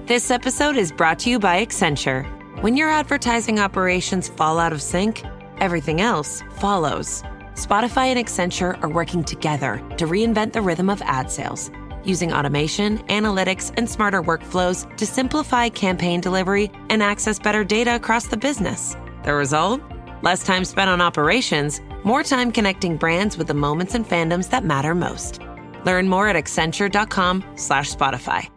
This episode is brought to you by Accenture. When your advertising operations fall out of sync, everything else follows. Spotify and Accenture are working together to reinvent the rhythm of ad sales, using automation, analytics, and smarter workflows to simplify campaign delivery and access better data across the business. The result? Less time spent on operations, more time connecting brands with the moments and fandoms that matter most. Learn more at accenture.com/Spotify.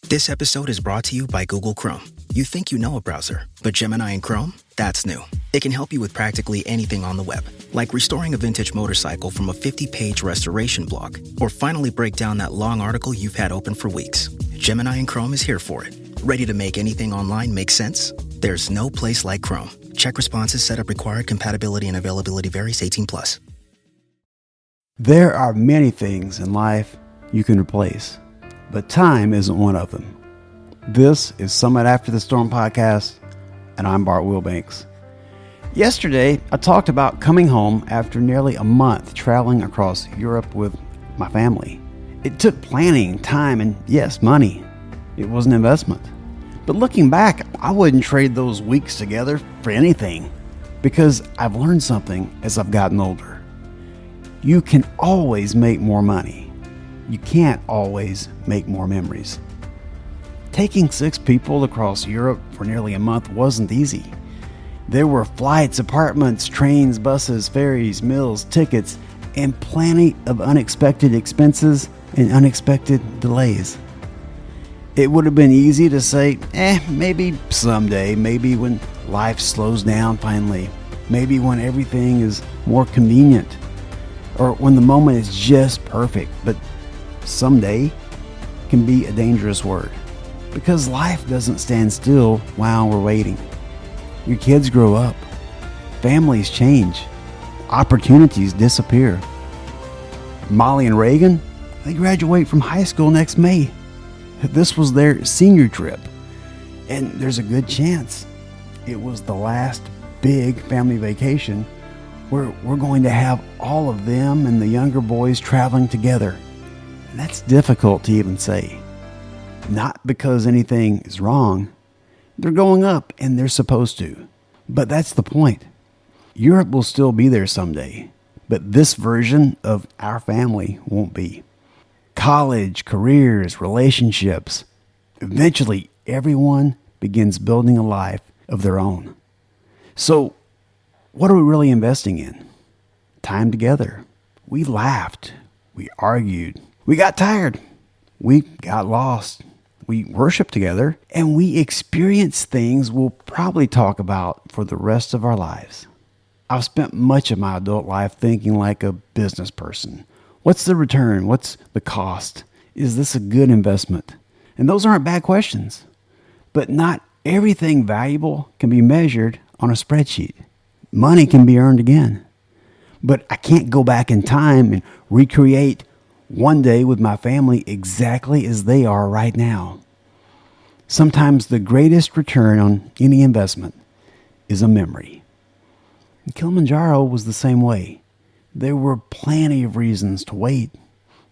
This episode is brought to you by Google Chrome. You think you know a browser, but Gemini and Chrome? That's new. It can help you with practically anything on the web, like restoring a vintage motorcycle from a 50-page restoration blog, or finally break down that long article you've had open for weeks. Gemini and Chrome is here for it. Ready to make anything online make sense? There's no place like Chrome. Check responses, setup required, compatibility and availability varies, 18+. There are many things in life you can replace, but time isn't one of them. This is Summit After the Storm podcast, and I'm Bart Wilbanks. Yesterday, I talked about coming home after nearly a month traveling across Europe with my family. It took planning, time, and yes, money. It was an investment. But looking back, I wouldn't trade those weeks together for anything, because I've learned something as I've gotten older. You can always make more money. You can't always make more memories. Taking 6 people across Europe for nearly a month wasn't easy. There were flights, apartments, trains, buses, ferries, meals, tickets, and plenty of unexpected expenses and unexpected delays. It would have been easy to say, maybe someday, maybe when life slows down finally, maybe when everything is more convenient, or when the moment is just perfect. But someday can be a dangerous word, because life doesn't stand still while we're waiting. Your kids grow up, families change, opportunities disappear. Molly and Reagan, they graduate from high school next May. This was their senior trip, and there's a good chance it was the last big family vacation where we're going to have all of them and the younger boys traveling together. And that's difficult to even say. Not because anything is wrong. They're going up and they're supposed to. But that's the point. Europe will still be there someday, but this version of our family won't be. College, careers, relationships. Eventually, everyone begins building a life of their own. So, what are we really investing in? Time together. We laughed. We argued. We got tired. We got lost. We worshiped together. And we experienced things we'll probably talk about for the rest of our lives. I've spent much of my adult life thinking like a business person. What's the return? What's the cost? Is this a good investment? And those aren't bad questions. But not everything valuable can be measured on a spreadsheet. Money can be earned again. But I can't go back in time and recreate one day with my family exactly as they are right now. Sometimes the greatest return on any investment is a memory. And Kilimanjaro was the same way. There were plenty of reasons to wait.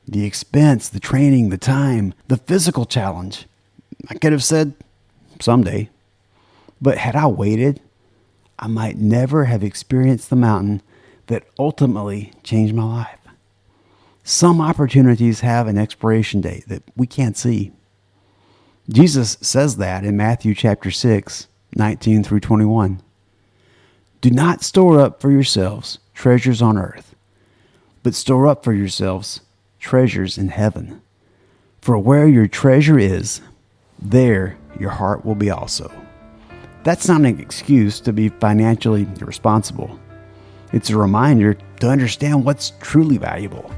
The expense, the training, the time, the physical challenge. I could have said, someday. But had I waited, I might never have experienced the mountain that ultimately changed my life. Some opportunities have an expiration date that we can't see. Jesus says that in Matthew chapter 6, 19 through 21. Do not store up for yourselves treasures on earth, but store up for yourselves treasures in heaven. For where your treasure is, there your heart will be also. That's not an excuse to be financially irresponsible. It's a reminder to understand what's truly valuable.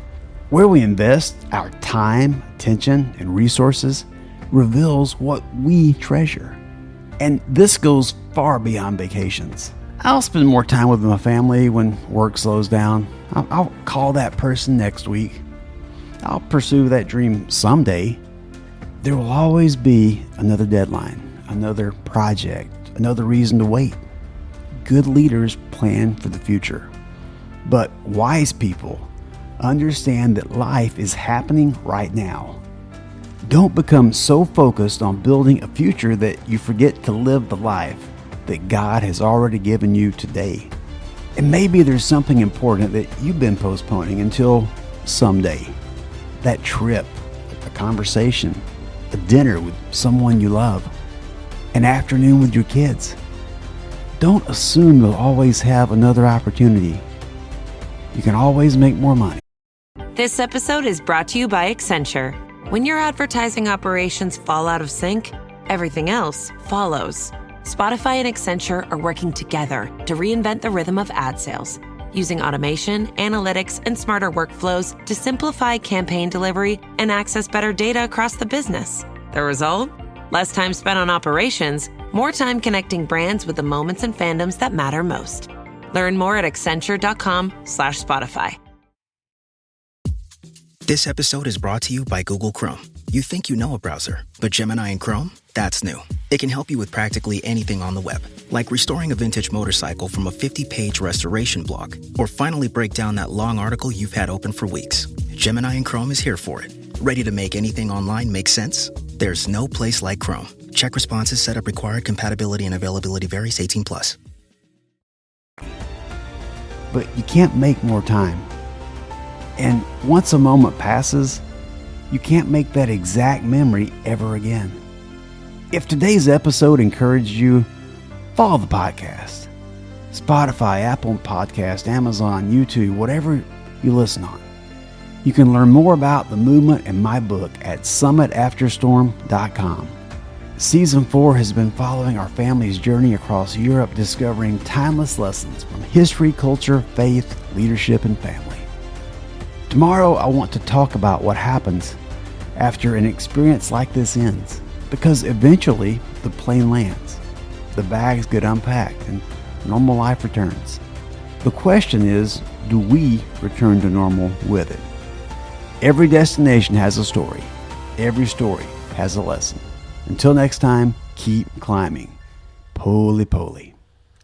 Where we invest our time, attention, and resources reveals what we treasure. And this goes far beyond vacations. I'll spend more time with my family when work slows down. I'll call that person next week. I'll pursue that dream someday. There will always be another deadline, another project, another reason to wait. Good leaders plan for the future. But wise people understand that life is happening right now. Don't become so focused on building a future that you forget to live the life that God has already given you today. And maybe there's something important that you've been postponing until someday. That trip, a conversation, a dinner with someone you love, an afternoon with your kids. Don't assume you'll always have another opportunity. You can always make more money. This episode is brought to you by Accenture. When your advertising operations fall out of sync, everything else follows. Spotify and Accenture are working together to reinvent the rhythm of ad sales, using automation, analytics, and smarter workflows to simplify campaign delivery and access better data across the business. The result? Less time spent on operations, more time connecting brands with the moments and fandoms that matter most. Learn more at accenture.com/Spotify. This episode is brought to you by Google Chrome. You think you know a browser, but Gemini and Chrome? That's new. It can help you with practically anything on the web, like restoring a vintage motorcycle from a 50-page restoration blog, or finally break down that long article you've had open for weeks. Gemini and Chrome is here for it. Ready to make anything online make sense? There's no place like Chrome. Check responses, setup required, compatibility and availability varies, 18+. But you can't make more time. And once a moment passes, you can't make that exact memory ever again. If today's episode encouraged you, follow the podcast. Spotify, Apple Podcast, Amazon, YouTube, whatever you listen on. You can learn more about the movement in my book at summitafterstorm.com. Season 4 has been following our family's journey across Europe, discovering timeless lessons from history, culture, faith, leadership, and family. Tomorrow, I want to talk about what happens after an experience like this ends, because eventually the plane lands, the bags get unpacked, and normal life returns. The question is, do we return to normal with it? Every destination has a story. Every story has a lesson. Until next time, keep climbing. Poly poly.